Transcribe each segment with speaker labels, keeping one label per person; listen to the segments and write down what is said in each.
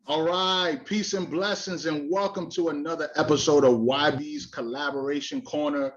Speaker 1: All right, peace and blessings, and welcome to another episode of YB's Collaboration Corner.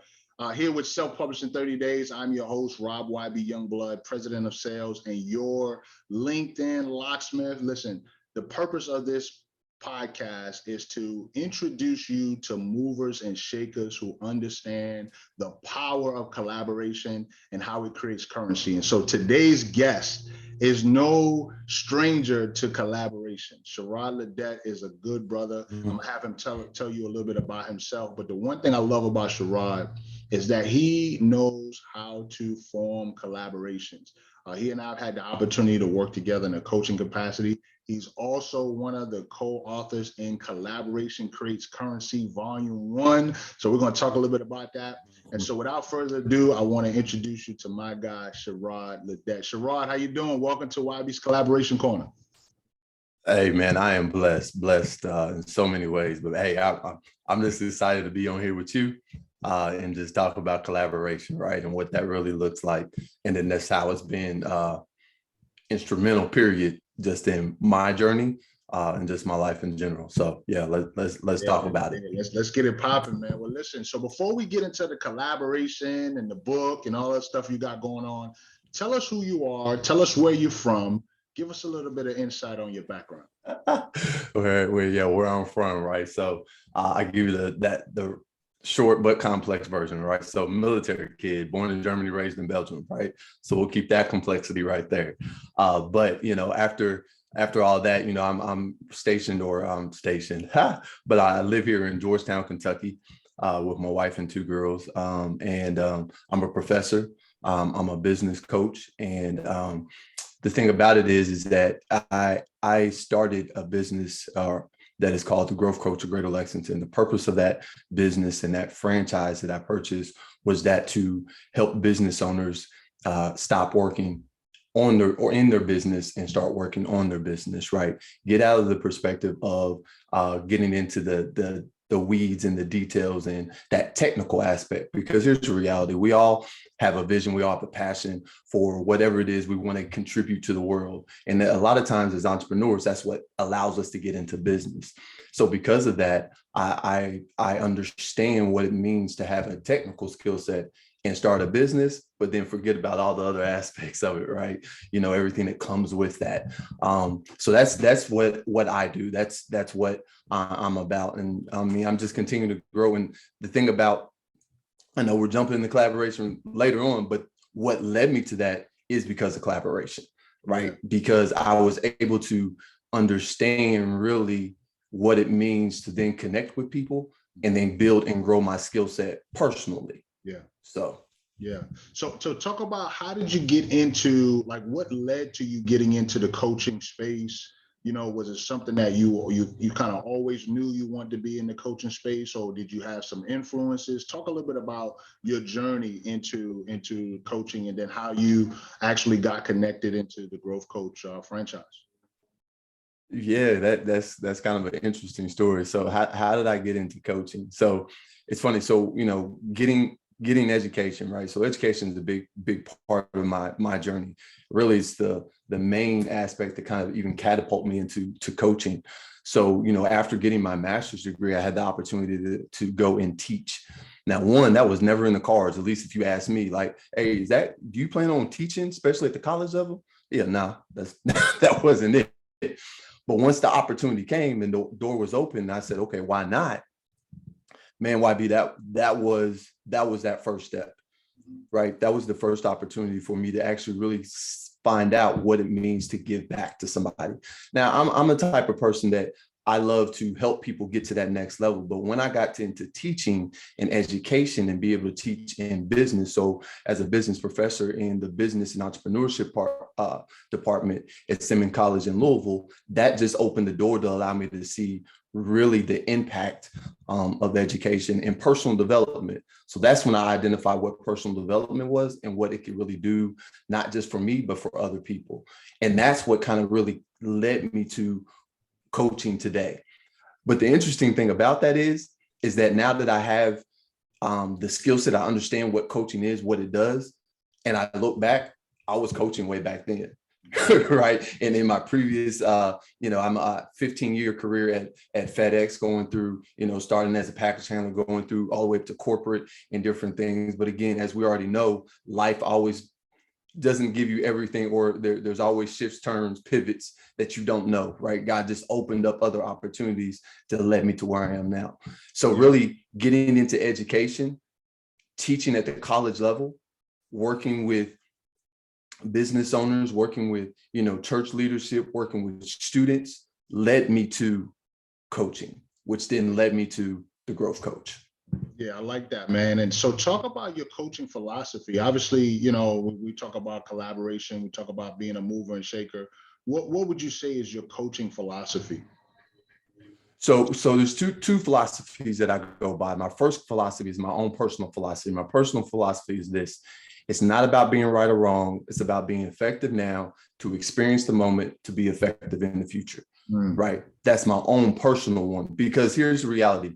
Speaker 1: Here with Self-Publishing 30 Days, I'm your host, Rob YB Youngblood, President of Sales, and your LinkedIn locksmith. Listen, the purpose of this podcast is to introduce you to movers and shakers who understand the power of collaboration and how it creates currency. And so today's guest is no stranger to collaboration. Shirrod Le'Det is a good brother. I'm gonna have him tell you a little bit about himself. But the one thing I love about Shirrod is that he knows how to form collaborations. He and I have had the opportunity to work together in a coaching capacity. He's also one of the co-authors in Collaboration Creates Currency, Volume 1. So we're going to talk a little bit about that. And so without further ado, I want to introduce you to my guy, Shirrod Le'Det. Shirrod, how you doing? Welcome to YB's Collaboration Corner.
Speaker 2: Hey, man, I am blessed in so many ways. But hey, I'm just excited to be on here with you and just talk about collaboration, right? And what that really looks like. And then that's how it's been instrumental, period, just in my journey and just my life in general. So yeah, let's talk about it.
Speaker 1: Let's get it popping, man. Well, listen, so before we get into the collaboration and the book and all that stuff you got going on, tell us who you are, tell us where you're from, give us a little bit of insight on your background.
Speaker 2: where I'm from, right? So I give you the short but complex version, right? So military kid, born in Germany, raised in Belgium, right? So we'll keep that complexity right there. But after all that, I'm stationed, but I live here in Georgetown, Kentucky, with my wife and two girls. And I'm a professor. I'm a business coach. And the thing about it is that I started a business that is called the Growth Coach of Greater Lexington. The purpose of that business and that franchise that I purchased was that to help business owners stop working on in their business and start working on their business, right? Get out of the perspective of getting into the weeds and the details and that technical aspect, because here's the reality. We all have a vision. We all have a passion for whatever it is we want to contribute to the world. And a lot of times as entrepreneurs, that's what allows us to get into business. So because of that, I understand what it means to have a technical skill set and start a business, but then forget about all the other aspects of it, right? Everything that comes with that. So that's what I do. That's what I'm about. And I mean, I'm just continuing to grow. And the thing about, I know we're jumping into collaboration later on, but what led me to that is because of collaboration, right? Because I was able to understand really what it means to then connect with people and then build and grow my skill set personally. Yeah. So talk about, how did you get into, what led to you getting into the coaching space? Was it something that you kind of always knew you wanted to be in the coaching space, or did you have some influences? Talk a little bit about your journey into coaching, and then how you actually got connected into the Growth Coach franchise. Yeah, that's kind of an interesting story. So how did I get into coaching? So it's funny. So, getting education, right? So education is a big part of my journey. Really, it's the main aspect that kind of even catapult me into coaching. So, after getting my master's degree, I had the opportunity to go and teach. Now, that was never in the cards, at least if you ask me, hey, do you plan on teaching, especially at the college level? Yeah, no, that wasn't it. But once the opportunity came and the door was open, I said, okay, why not? Man, YB, that was that first step, right? That was the first opportunity for me to actually really find out what it means to give back to somebody. Now, I'm a type of person that I love to help people get to that next level. But when I got into teaching and education and be able to teach in business, so as a business professor in the business and entrepreneurship department at Simmons College in Louisville, that just opened the door to allow me to see really the impact of education and personal development. So that's when I identified what personal development was and what it could really do, not just for me, but for other people. And that's what kind of really led me to coaching today. But the interesting thing about that is that now that I have the skill set, I understand what coaching is, what it does. And I look back, I was coaching way back then. right? And in my previous, I'm a 15-year career at FedEx, going through, starting as a package handler, going through all the way up to corporate and different things. But again, as we already know, life always doesn't give you everything, or there's always shifts, turns, pivots that you don't know, right? God just opened up other opportunities to lead me to where I am now. So really getting into education, teaching at the college level, working with business owners, working with, church leadership, working with students, led me to coaching, which then led me to the growth coach.
Speaker 1: Yeah, I like that, man. And so talk about your coaching philosophy. Obviously, we talk about collaboration, we talk about being a mover and shaker. What would you say is your coaching philosophy?
Speaker 2: So there's two philosophies that I go by. My first philosophy is my own personal philosophy. My personal philosophy is this: it's not about being right or wrong. It's about being effective now to experience the moment to be effective in the future. Right? That's my own personal one, because here's the reality.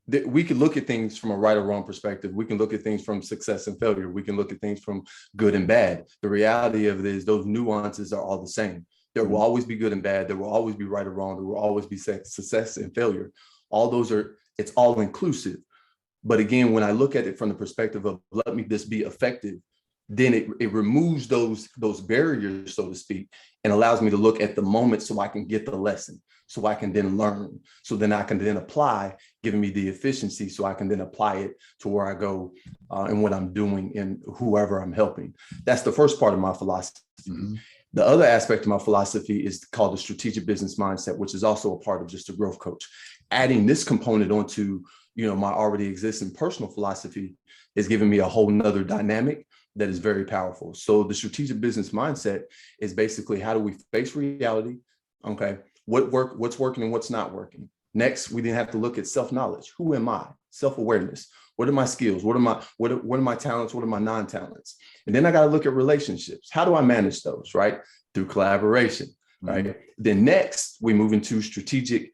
Speaker 2: We can look at things from a right or wrong perspective. We can look at things from success and failure. We can look at things from good and bad. The reality of it is those nuances are all the same. There will always be good and bad. There will always be right or wrong. There will always be success and failure. All those it's all inclusive. But again, when I look at it from the perspective of let me just be effective, then it removes those barriers, so to speak, and allows me to look at the moment so I can get the lesson, so I can then learn, so then I can then apply, giving me the efficiency so I can then apply it to where I go and what I'm doing and whoever I'm helping. That's the first part of my philosophy. Mm-hmm. The other aspect of my philosophy is called the strategic business mindset, which is also a part of just a growth coach. Adding this component onto, my already existing personal philosophy is giving me a whole nother dynamic that is very powerful. So the strategic business mindset is basically, how do we face reality? Okay. What's working and what's not working. Next, we then have to look at self-knowledge. Who am I? Self-awareness. What are my skills? What are my talents? What are my non-talents? And then I got to look at relationships. How do I manage those? Right? Through collaboration. Right. Mm-hmm. Then next, we move into strategic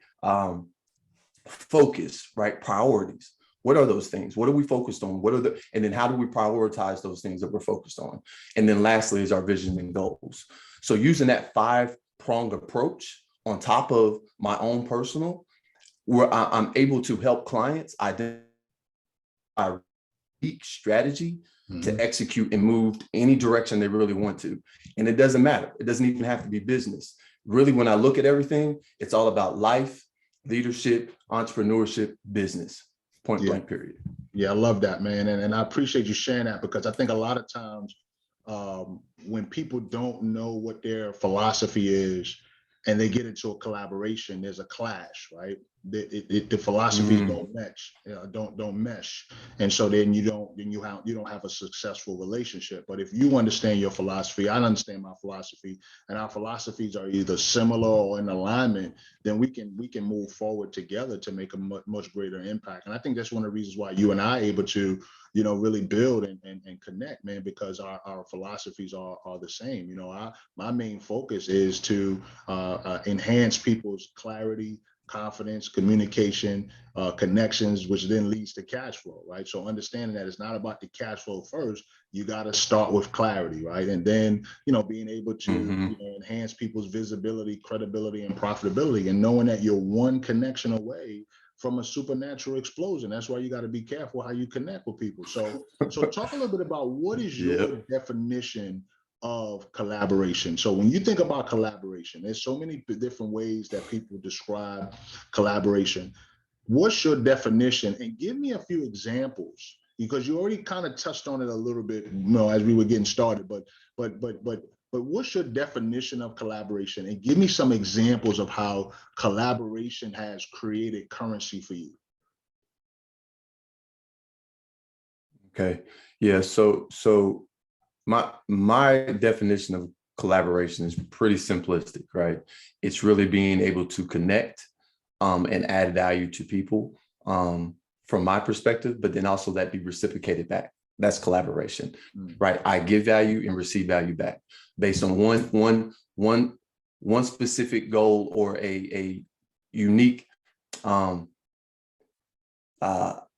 Speaker 2: focus, right? Priorities. What are those things? What are we focused on? And then how do we prioritize those things that we're focused on? And then lastly is our vision and goals. So using that 5-pronged approach on top of my own personal, where I'm able to help clients identify a unique strategy to execute and move any direction they really want to. And it doesn't matter. It doesn't even have to be business. Really, when I look at everything, it's all about life, leadership, entrepreneurship, business, point blank, period.
Speaker 1: Yeah, I love that, man. And I appreciate you sharing that, because I think a lot of times when people don't know what their philosophy is and they get into a collaboration, there's a clash, right? The philosophies don't match, don't mesh, and so then you don't have a successful relationship. But if you understand your philosophy, I understand my philosophy, and our philosophies are either similar or in alignment, then we can move forward together to make a much greater impact. And I think that's one of the reasons why you and I are able to really build and connect, man, because our philosophies are the same. My main focus is to enhance people's clarity, confidence, communication, connections, which then leads to cash flow, right? So understanding that it's not about the cash flow first, you got to start with clarity, right? And then, being able to enhance people's visibility, credibility, and profitability, and knowing that you're one connection away from a supernatural explosion. That's why you got to be careful how you connect with people. So talk a little bit about what is your definition of collaboration. So when you think about collaboration, there's so many different ways that people describe collaboration. What's your definition? And give me a few examples, because you already kind of touched on it a little bit, as we were getting started, but what's your definition of collaboration? And give me some examples of how collaboration has created currency for you.
Speaker 2: Okay. Yeah. So my definition of collaboration is pretty simplistic, right? It's really being able to connect and add value to people from my perspective, but then also that be reciprocated back. That's collaboration, right? I give value and receive value back based on one specific goal or a unique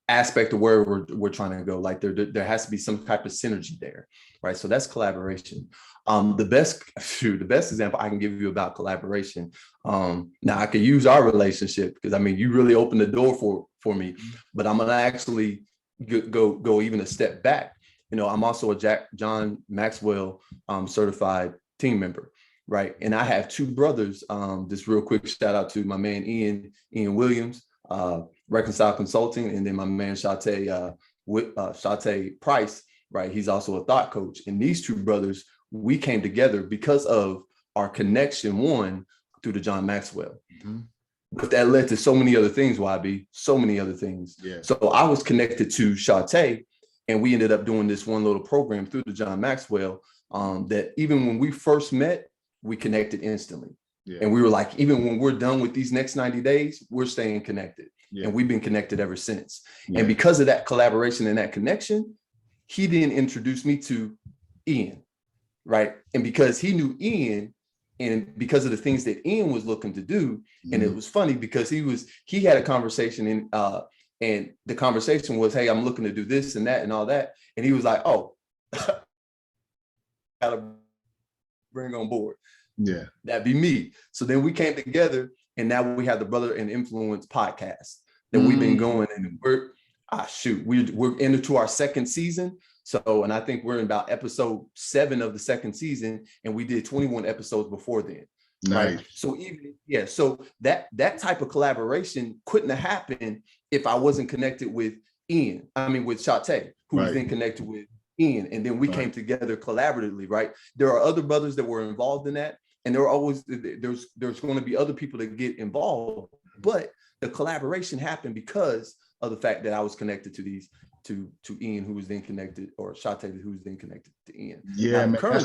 Speaker 2: aspect of where we're trying to go. Like there has to be some type of synergy there. right? So that's collaboration. The best example I can give you about collaboration. Now I could use our relationship because I mean, you really opened the door for me, but I'm going to actually go even a step back. You know, I'm also a John Maxwell certified team member, right? And I have two brothers. Just real quick shout out to my man Ian Williams, Reconcile Consulting, and then my man Shate Price, right? He's also a thought coach. And these two brothers, we came together because of our connection, one, through the John Maxwell. Mm-hmm. But that led to so many other things, YB, so many other things. Yeah. So I was connected to Shate, and we ended up doing this one little program through the John Maxwell that even when we first met, we connected instantly. Yeah. And we were like, even when we're done with these next 90 days, we're staying connected. Yeah. And we've been connected ever since. Yeah. And because of that collaboration and that connection, he then introduced me to Ian, right? And because he knew Ian, and because of the things that Ian was looking to do, and it was funny because he had a conversation and the conversation was, hey, I'm looking to do this and that and all that. And he was like, oh, gotta bring on board. Yeah, that'd be me. So then we came together, and now we have the Brother and Influence podcast that we've been going, and we're into our second season. So, and I think we're in about episode 7 of the second season, and we did 21 episodes before then. Nice. Right? So so that type of collaboration couldn't have happened if I wasn't connected with with Shate, who was then connected with Ian, and then we came together collaboratively, right? There are other brothers that were involved in that, and there's going to be other people that get involved, but the collaboration happened because of the fact that I was connected to Ian, who was then connected, or Shate, who was then connected to Ian. Yeah, now,
Speaker 1: man,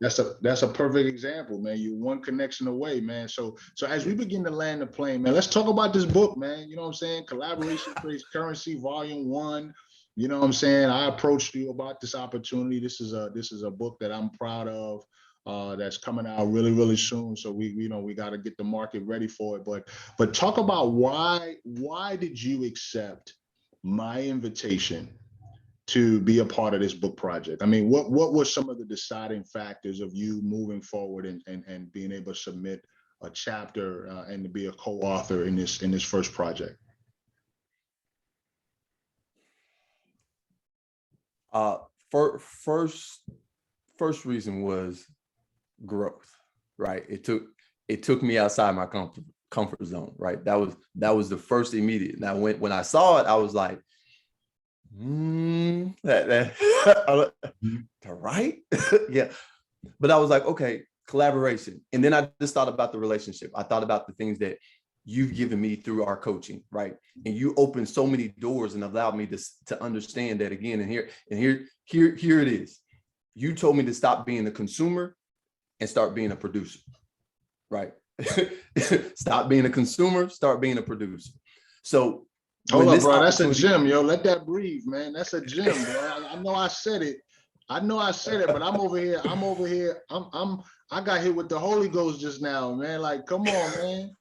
Speaker 1: that's a perfect example, man. You're one connection away, man. So as we begin to land the plane, man, let's talk about this book, man. You know what I'm saying? Collaboration Creates Currency, Volume 1. You know what I'm saying? I approached you about this opportunity. This is a book that I'm proud of. That's coming out really, really soon. So we got to get the market ready for it. But talk about why did you accept my invitation to be a part of this book project? I mean, what were some of the deciding factors of you moving forward and being able to submit a chapter and to be a co-author in this first project?
Speaker 2: First reason was growth, right? It took me outside my comfort zone, right? That was the first immediate. Now, when I saw it, I was like, right? Yeah. But I was like, okay, collaboration. And then I just thought about the relationship. I thought about the things that you've given me through our coaching, right? And you opened so many doors and allowed me to understand that again. And here it is. You told me to stop being a consumer and start being a producer, right? Stop being a consumer, start being a producer. So
Speaker 1: hold up, bro. That's a gem, yo. Let that breathe, man. That's a gem, bro. I know I said it, but I'm over here. I got hit with the Holy Ghost just now, man. Like, come on, man.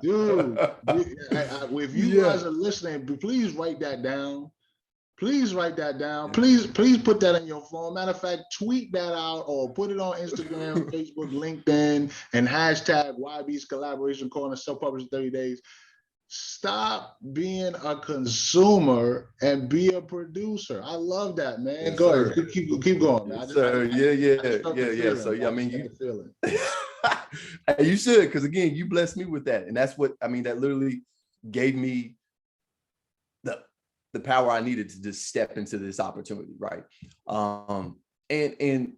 Speaker 1: Dude, if you guys are listening, please write that down. Please write that down. Please put that in your phone. Matter of fact, tweet that out or put it on Instagram, Facebook, LinkedIn, and hashtag YB's Collaboration Corner, self-published 30 days. Stop being a consumer and be a producer. I love that, man.
Speaker 2: Yes,
Speaker 1: go ahead. Keep going, man.
Speaker 2: Yes, sir. Yeah. So I mean, you should, because again, you blessed me with that, and that's what I mean. That literally gave me the power I needed to just step into this opportunity, right? And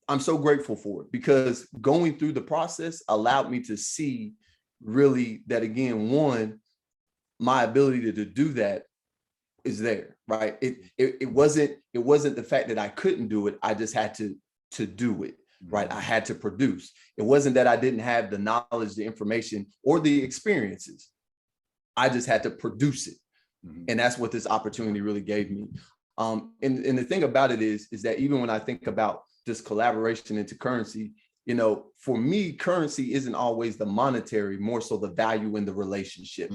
Speaker 2: I'm so grateful for it, because going through the process allowed me to see really that, again, one, my ability to do that is there, right? It wasn't the fact that I couldn't do it. I just had to do it, right? I had to produce. It wasn't that I didn't have the knowledge, the information, or the experiences. I just had to produce it. And that's what this opportunity really gave me. And the thing about it is that even when I think about this collaboration into currency, you know, for me, currency isn't always the monetary, more so the value in the relationship.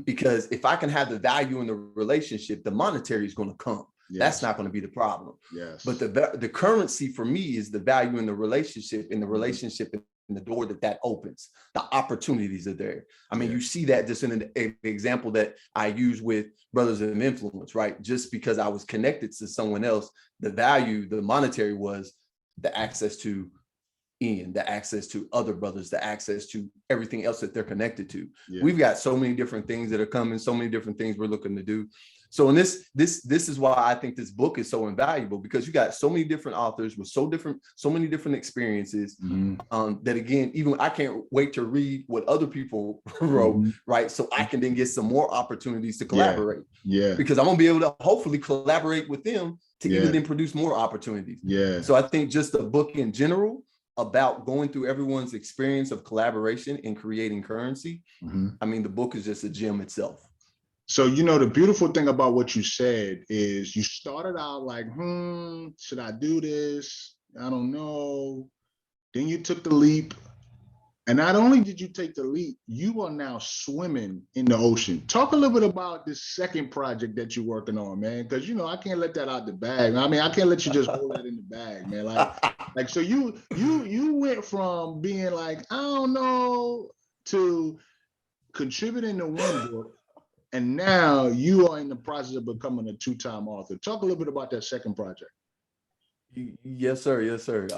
Speaker 2: Because if I can have the value in the relationship, the monetary is going to come. That's not going to be the problem.
Speaker 1: Yes.
Speaker 2: But the currency for me is the value in the relationship, and the relationship and the door that opens. The opportunities are there. I mean, you see that just in an example that I use with Brothers of Influence, right? Just because I was connected to someone else, the value, the monetary was the access to Ian, the access to other brothers, the access to everything else that they're connected to. We've got so many different things that are coming, so many different things we're looking to do. So in this is why I think this book is so invaluable, because you got so many different authors with so many different experiences, that again, even I can't wait to read what other people wrote, right? So I can then get some more opportunities to collaborate. Because I'm gonna be able to hopefully collaborate with them to even then produce more opportunities. So I think just the book in general about going through everyone's experience of collaboration and creating currency. I mean, the book is just a gem itself.
Speaker 1: So, you know, the beautiful thing about what you said is you started out like, should I do this? I don't know. Then you took the leap. And not only did you take the leap, you are now swimming in the ocean. Talk a little bit about this second project that you're working on, man, because, you know, I can't let that out the bag. I mean, I can't let you just hold that in the bag, man. Like, so you went from being like, I don't know, to contributing to one book. And now you are in the process of becoming a 2-time author. Talk a little bit about that second project.
Speaker 2: Yes, sir. Yes, sir.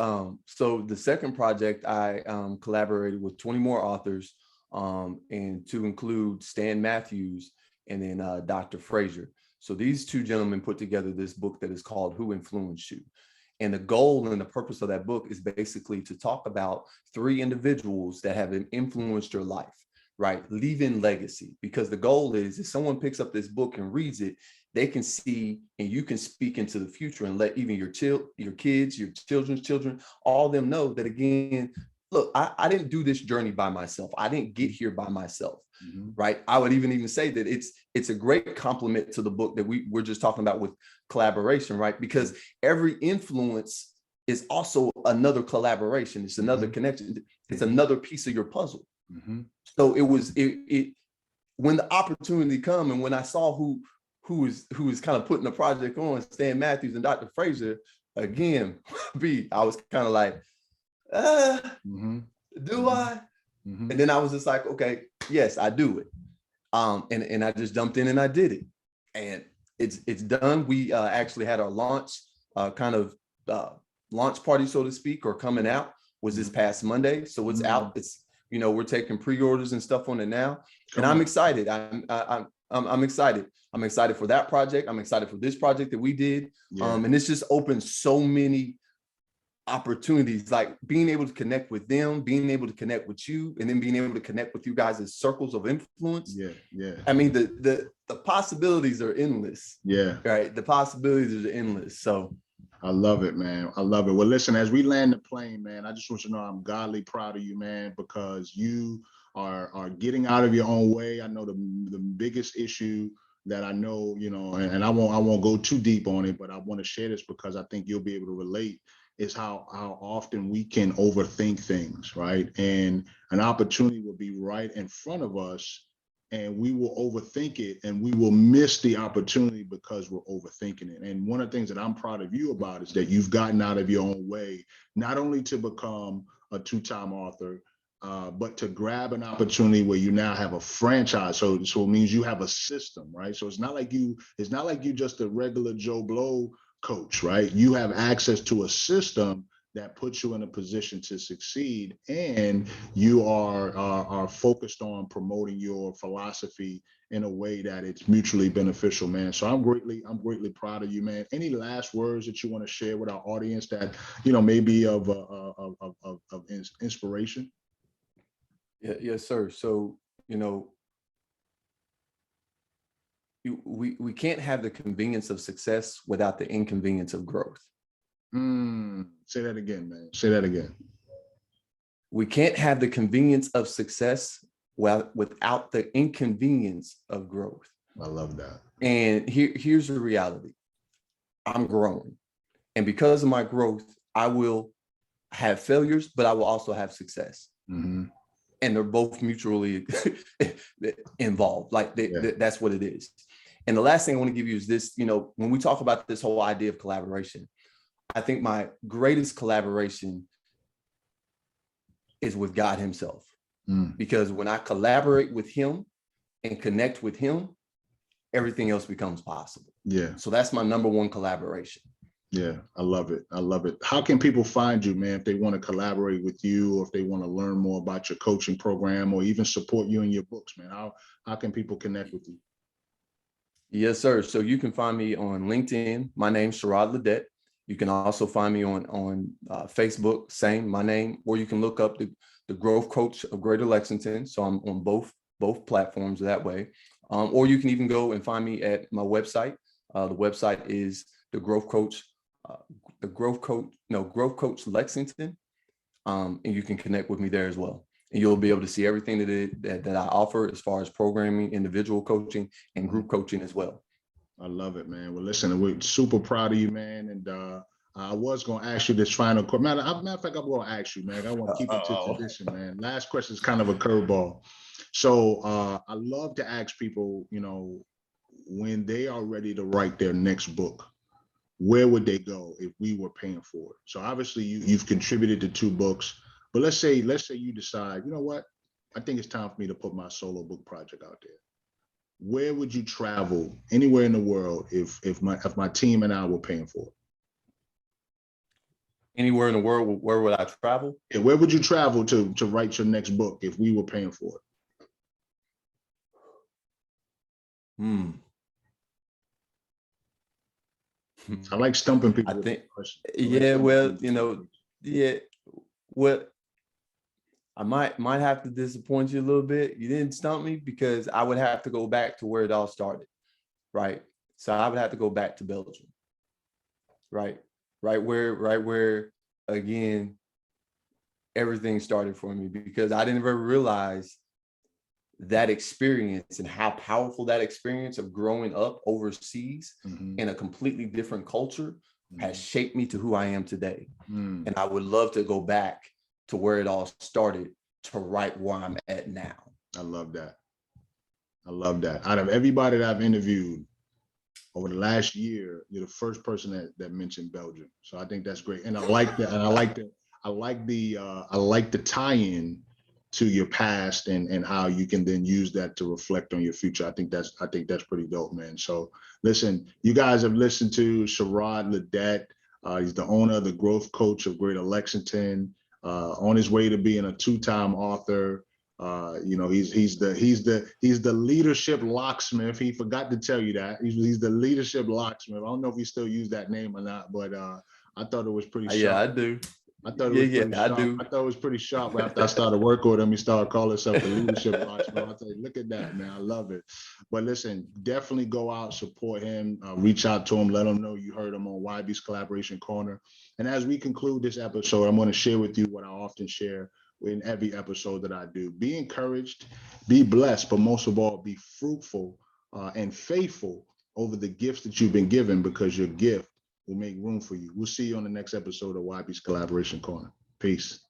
Speaker 2: So the second project, I collaborated with 20 more authors, and to include Stan Matthews and then Dr. Frazier. So these two gentlemen put together this book that is called Who Influenced You? And the goal and the purpose of that book is basically to talk about 3 individuals that have influenced your life, right? Leaving legacy, because the goal is if someone picks up this book and reads it, they can see and you can speak into the future and let even your kids, your children's children, all of them know that, again, look, I didn't do this journey by myself. I didn't get here by myself, right? I would even say that it's a great compliment to the book that we're just talking about with collaboration, right? Because every influence is also another collaboration. It's another connection. It's another piece of your puzzle. So it was when the opportunity come, and when I saw who was kind of putting the project on, Stan Matthews and Dr. Frazier, again, I was kind of like, do I? And then I was just like, okay, yes, I do it. And I just jumped in and I did it, and it's done. We actually had our launch launch party, so to speak, or coming out was this past Monday. So it's out. It's, you know, we're taking pre-orders and stuff on it now, and I'm excited. I'm excited. I'm excited for that project. I'm excited for this project that we did. And it's just opened so many opportunities, like being able to connect with them, being able to connect with you, and then being able to connect with you guys as circles of influence. I mean, the possibilities are endless. Right. The possibilities are endless. So
Speaker 1: I love it, man. I love it. Well, listen, as we land the plane, man, I just want you to know I'm godly proud of you, man, because you are getting out of your own way. I know the biggest issue that I know, you know, and I won't go too deep on it, but I want to share this because I think you'll be able to relate, is how often we can overthink things, right? And an opportunity will be right in front of us, and we will overthink it, and we will miss the opportunity because we're overthinking it. And one of the things that I'm proud of you about is that you've gotten out of your own way, not only to become a 2-time author, but to grab an opportunity where you now have a franchise. So it means you have a system, right? So it's not like you just a regular Joe Blow coach, right? You have access to a system that puts you in a position to succeed, and you are focused on promoting your philosophy in a way that it's mutually beneficial, man. So I'm greatly proud of you, man. Any last words that you want to share with our audience that, you know, maybe of inspiration?
Speaker 2: Yes, sir. So, you know, we can't have the convenience of success without the inconvenience of growth.
Speaker 1: Say that again, man. Say that again.
Speaker 2: We can't have the convenience of success without the inconvenience of growth.
Speaker 1: I love that.
Speaker 2: And here's the reality. I'm growing. And because of my growth, I will have failures, but I will also have success. And they're both mutually involved. Like that's what it is. And the last thing I want to give you is this, when we talk about this whole idea of collaboration, I think my greatest collaboration is with God himself. Because when I collaborate with him and connect with him, everything else becomes possible.
Speaker 1: Yeah.
Speaker 2: So that's my number one collaboration.
Speaker 1: Yeah, I love it. I love it. How can people find you, man, if they want to collaborate with you, or if they want to learn more about your coaching program, or even support you in your books, man? How can people connect with you?
Speaker 2: Yes, sir. So you can find me on LinkedIn. My name's Shirrod Le'Det. You can also find me on Facebook, same, my name, or you can look up the Growth Coach of Greater Lexington. So I'm on both platforms that way. Or you can even go and find me at my website. The website is Growth Coach Lexington. And you can connect with me there as well. And you'll be able to see everything that I offer as far as programming, individual coaching, and group coaching as well.
Speaker 1: I love it, man. Well, listen, we're super proud of you, man. And I was going to ask you this final question. Matter of fact, I'm going to ask you, man. I want to keep it to tradition, man. Last question is kind of a curveball. So I love to ask people, when they are ready to write their next book, where would they go if we were paying for it? So obviously you've contributed to 2 books, but let's say you decide, you know what? I think it's time for me to put my solo book project out there. Where would you travel anywhere in the world if my team and I were paying for it?
Speaker 2: Anywhere in the world, where would I travel?
Speaker 1: Yeah, where would you travel to write your next book if we were paying for it? I like stumping people.
Speaker 2: I think, I might have to disappoint you a little bit. You didn't stump me because I would have to go back to where it all started, right? So I would have to go back to Belgium, right where again everything started for me, because I didn't ever realize that experience and how powerful that experience of growing up overseas in a completely different culture has shaped me to who I am today. And I would love to go back to where it all started to right where I'm at now.
Speaker 1: I love that. Out of everybody that I've interviewed over the last year, you're the first person that mentioned Belgium. So I think that's great. And I like that. And I like the tie-in to your past and how you can then use that to reflect on your future. I think that's pretty dope, man. So listen, you guys have listened to Shirrod Le'Det. He's the owner of the Growth Coach of Greater Lexington, on his way to being a 2-time author. He's the leadership locksmith. He forgot to tell you that he's the leadership locksmith. I don't know if he still use that name or not, but I thought it was pretty sharp.
Speaker 2: Yeah, I do.
Speaker 1: I thought it was pretty sharp. I thought it was pretty sharp. After I started working with him, he started calling himself the leadership locksmith. I thought, look at that, man. I love it. But listen, definitely go out, support him, reach out to him, let him know you heard him on YB's Collaboration Corner. And as we conclude this episode, I'm going to share with you what I often share in every episode that I do. Be encouraged, be blessed, but most of all, be fruitful and faithful over the gifts that you've been given, because your gift will make room for you. We'll see you on the next episode of YB's Collaboration Corner. Peace.